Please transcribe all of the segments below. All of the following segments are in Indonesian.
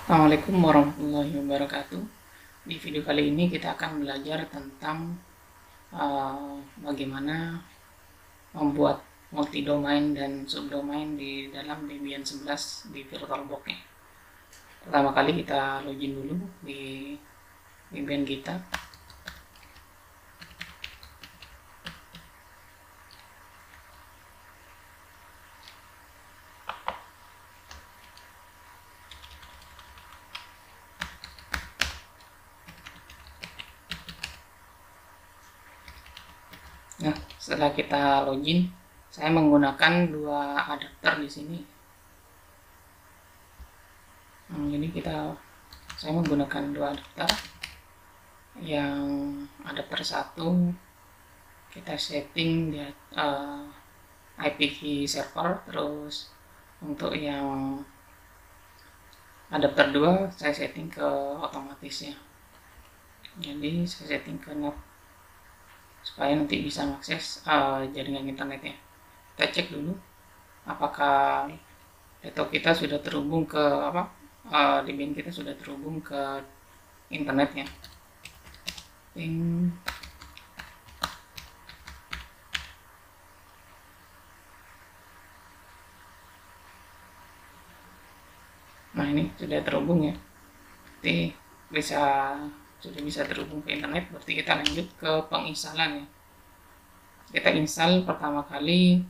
Assalamualaikum warahmatullahi wabarakatuh. Di video kali ini kita akan belajar tentang bagaimana membuat multi domain dan subdomain di dalam Debian 11 di VirtualBox-nya. Pertama kali kita login dulu di Debian kita. Nah, setelah kita login, saya menggunakan dua adapter di sini. Jadi saya menggunakan dua adapter. Yang adapter satu kita setting di IP key server, terus untuk yang adapter 2 saya setting ke otomatis ya. Jadi saya setting ke NAT supaya nanti bisa mengakses jaringan internetnya. Kita cek dulu apakah laptop kita sudah terhubung ke Debian kita sudah terhubung ke internetnya. Nah, ini sudah terhubung ya. Berarti sudah bisa terhubung ke internet. Berarti kita lanjut ke penginstalan ya. Kita install pertama kali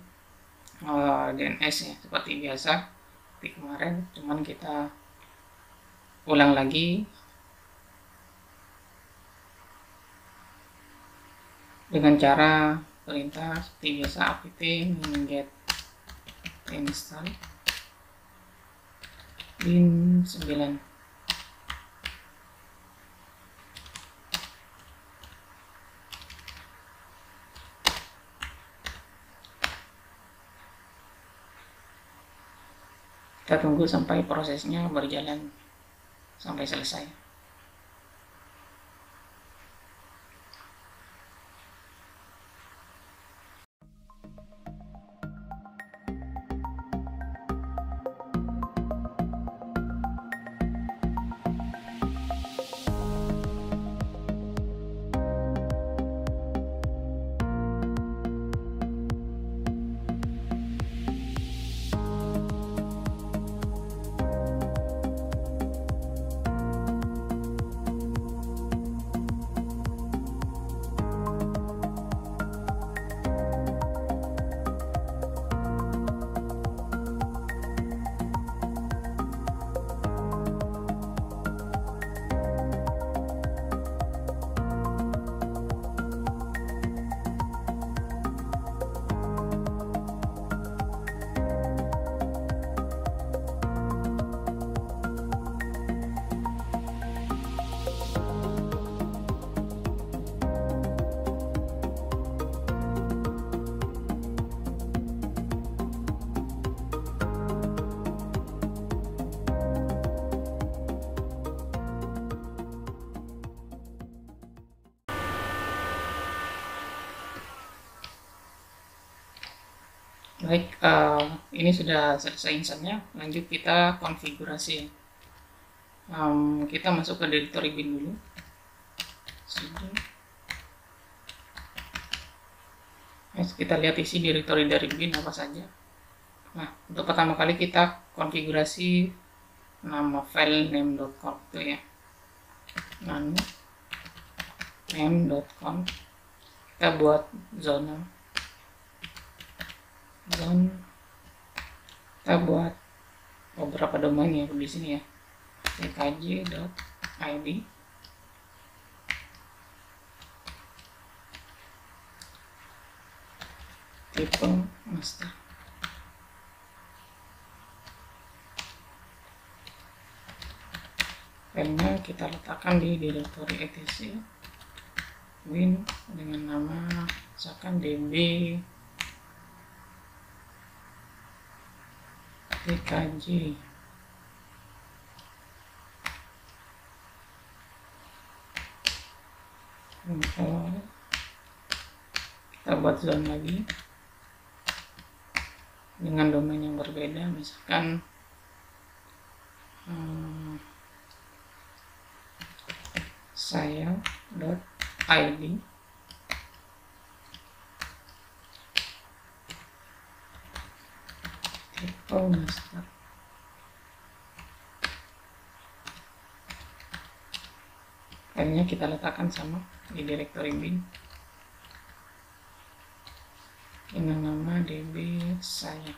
DNS ya, seperti biasa di kemarin, cuman kita ulang lagi dengan cara perintah seperti biasa apt get install bin 9. Kita tunggu sampai prosesnya berjalan sampai selesai. Baik, ini sudah selesai installnya. Lanjut kita konfigurasi. Kita masuk ke directory bin dulu. Kita lihat isi directory dari bin apa saja. Nah, untuk pertama kali kita konfigurasi nama file name.conf itu ya. name.conf. Kita buat zona. Kita buat beberapa domain ya di sini ya. tkj.id tipe master. Filenya kita letakkan di directory etc win dengan nama misalkan db tkj. Kita buat zone lagi dengan domain yang berbeda, misalkan saya dot id typo master. Filenya kita letakkan sama di directory bin dengan nama db saya.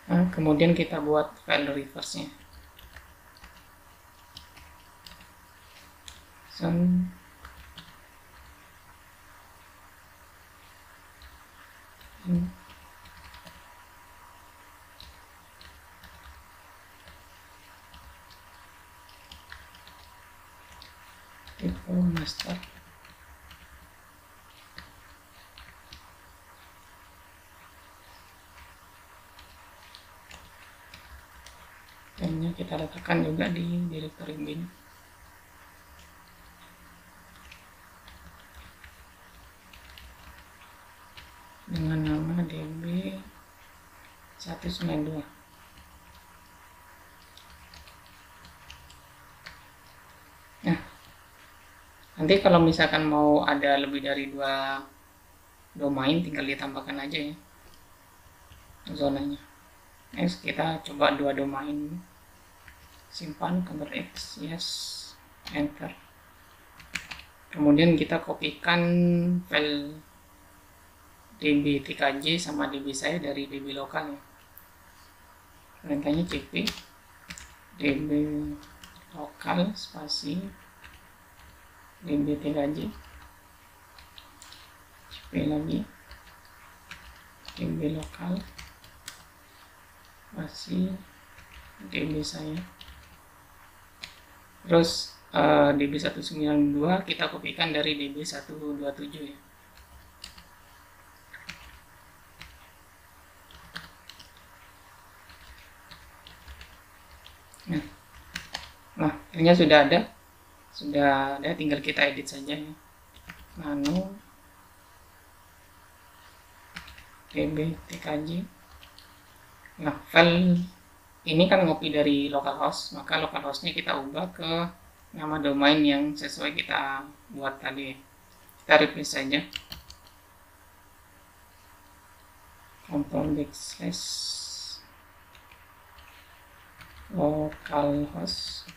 Nah, kemudian kita buat file reverse-nya. Typo master. Filenya kita letakkan juga di directory bin dengan nama db 192. Nah, nanti kalau misalkan mau ada lebih dari 2 domain, tinggal ditambahkan aja ya zonanya. Next, kita coba 2 domain, simpan, Ctrl X, yes, enter. Kemudian kita kopikan file db tkj sama db saya dari db lokal ya. Perintahnya cp db lokal spasi db tkj, cp lagi db lokal spasi db saya. Terus db 192 kita kopikan dari db 127 ya. Nah, filenya sudah ada, tinggal kita edit saja ya. Nano db tkj. Nah, file ini kan ngopi dari localhost, maka localhostnya kita ubah ke nama domain yang sesuai kita buat tadi. Kita replace saja, // localhost,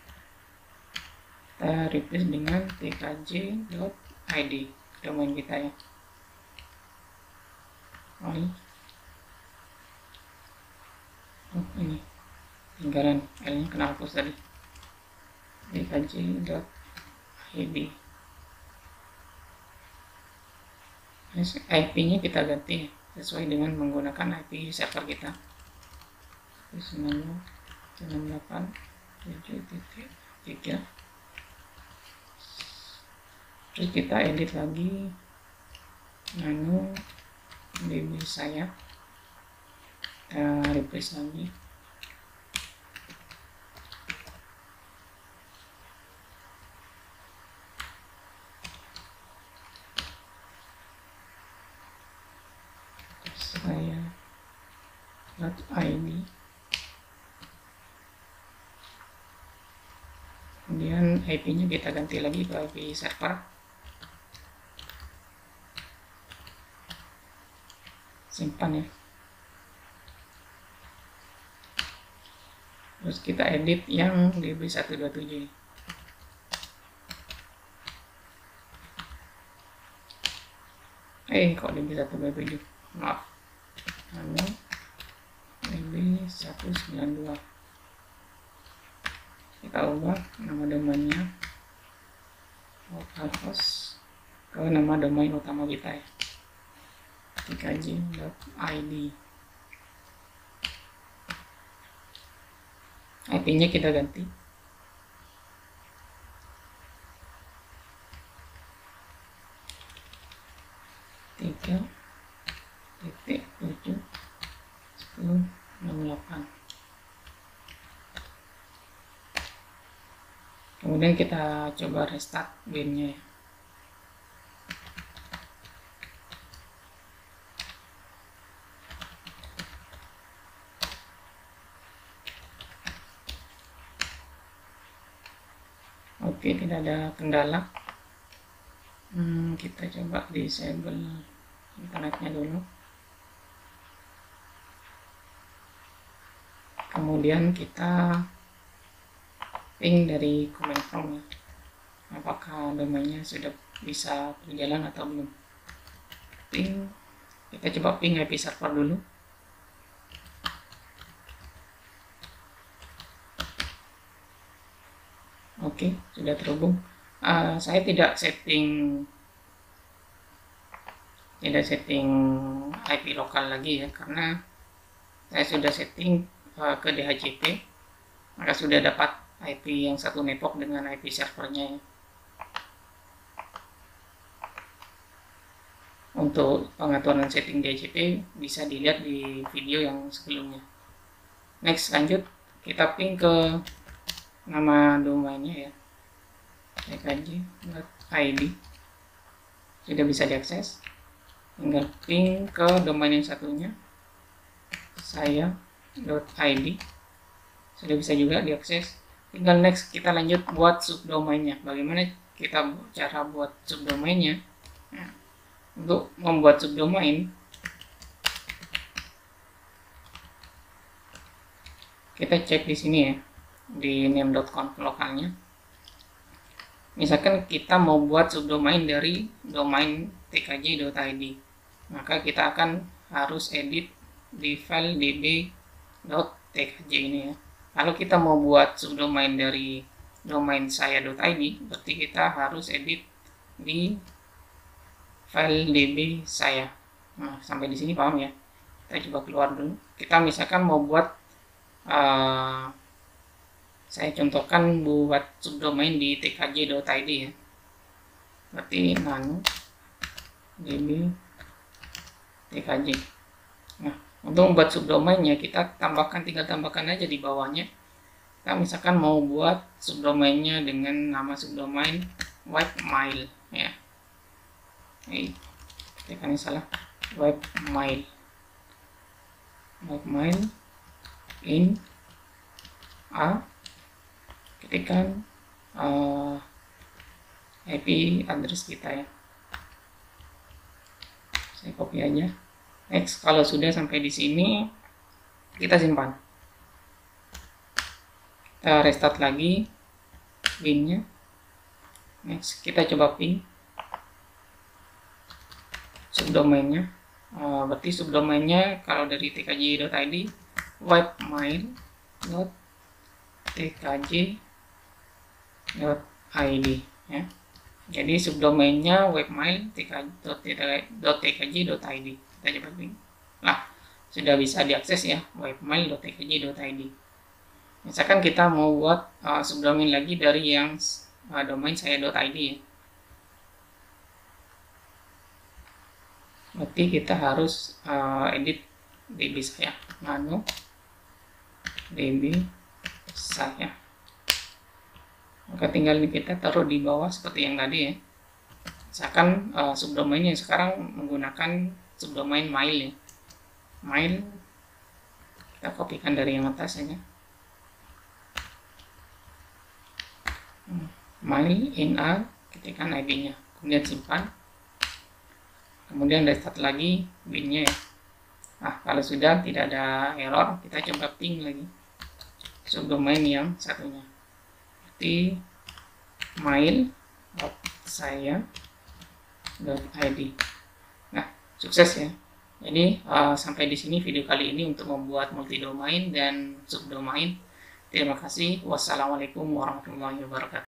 kita replace dengan tkj.id domain kita ya. Oh, ini tinggalan filenya kena hapus tadi, tkj.id. IP-nya kita ganti sesuai dengan menggunakan IP server kita 192.168.7.3. Terus kita edit lagi nano db saya, kita replace lagi saya .id. Kemudian IP-nya kita ganti lagi ke IP server, simpan ya. Terus kita edit yang db 127. Kok db 127, maaf, db 192. Kita ubah nama domainnya localhost ke nama domain utama kita ya, tkj.id. IP-nya kita ganti tiga titik 7.10.68. Kemudian kita coba restart bin-nya ya. Oke, tidak ada kendala. Kita coba disable internetnya dulu. Kemudian kita ping dari command prompt ya. Apakah domainnya sudah bisa berjalan atau belum. Ping, kita coba ping IP server dulu. Oke, sudah terhubung. Saya tidak setting IP lokal lagi ya, karena saya sudah setting ke DHCP, maka sudah dapat IP yang satu network dengan IP servernya ya. Untuk pengaturan setting DHCP bisa dilihat di video yang sebelumnya. Next, lanjut kita ping ke nama domainnya ya, tkj.id, sudah bisa diakses. Tinggal ping ke domain yang satunya, saya.id, sudah bisa juga diakses. Tinggal next, kita lanjut buat subdomainnya. Bagaimana kita cara buat subdomainnya? Nah, untuk membuat subdomain, kita cek di sini ya, di name.conf lokalnya. Misalkan kita mau buat subdomain dari domain tkj.id, maka kita akan harus edit di file db.tkj ini ya. Kalau kita mau buat subdomain dari domain saya.id, berarti kita harus edit di file db saya. Nah, sampai di sini paham ya? Kita coba keluar dulu. Kita misalkan mau buat saya contohkan buat subdomain di tkj.id ya. Berarti nano db tkj. Nah, untuk membuat subdomainnya kita tinggal tambahkan aja di bawahnya. Kita misalkan mau buat subdomainnya dengan nama subdomain webmail ya. Ketikkan salah, webmail in a, ketikkan IP address kita ya. Saya copy aja. Next, kalau sudah sampai di sini, kita simpan. Kita restart lagi binnya. Next, kita coba ping subdomainnya. Berarti subdomainnya kalau dari tkj.id webmail.tkj.id ya. Jadi subdomainnya webmail.tkj.id. Kita coba ping. Nah, sudah bisa diakses ya, webmail.tkj.id. Misalkan kita mau buat subdomain lagi dari yang domain saya.id ya. Berarti kita harus edit db saya, nano db saya. Maka tinggal kita taruh di bawah seperti yang tadi ya. Misalkan subdomain yang sekarang menggunakan subdomain mail ya. Mail kita kopikan dari yang atas saja. Mail in a, ketikkan ID-nya, kemudian simpan. Kemudian restart lagi binnya ya. Nah, kalau sudah tidak ada error, kita coba ping lagi subdomain yang satunya. Berarti mail.saya.id. Nah, sukses ya. Jadi sampai di sini video kali ini untuk membuat multi domain dan subdomain. Terima kasih. Wassalamualaikum warahmatullahi wabarakatuh.